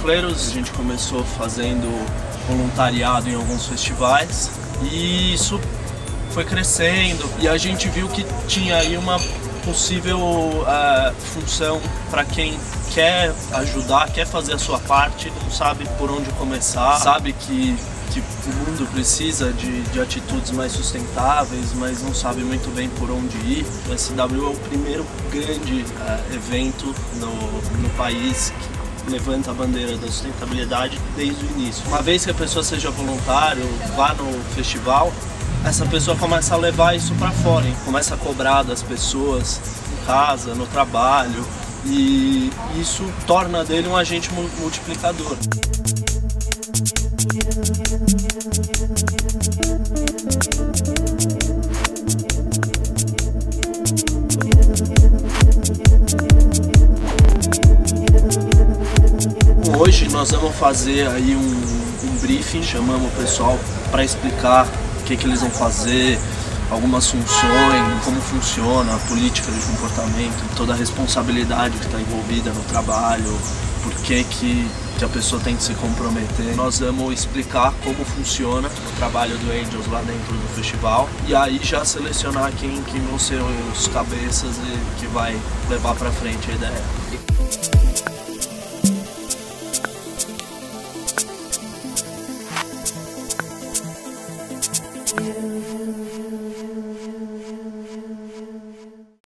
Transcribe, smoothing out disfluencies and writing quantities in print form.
Players. A gente começou fazendo voluntariado em alguns festivais e isso foi crescendo e a gente viu que tinha aí uma possível função para quem quer ajudar, quer fazer a sua parte, não sabe por onde começar, sabe que o mundo precisa de atitudes mais sustentáveis, mas não sabe muito bem por onde ir. O SW é o primeiro grande evento no país que levanta a bandeira da sustentabilidade desde o início. Uma vez que a pessoa seja voluntário, vá no festival, essa pessoa começa a levar isso para fora, hein? Começa a cobrar das pessoas em casa, no trabalho, e isso torna dele um agente multiplicador. Hoje nós vamos fazer aí um briefing, chamamos o pessoal para explicar o que eles vão fazer, algumas funções, como funciona a política de comportamento, toda a responsabilidade que está envolvida no trabalho, por que a pessoa tem que se comprometer. Nós vamos explicar como funciona o trabalho do Angels lá dentro do festival e aí já selecionar quem vão ser os cabeças e que vai levar para frente a ideia.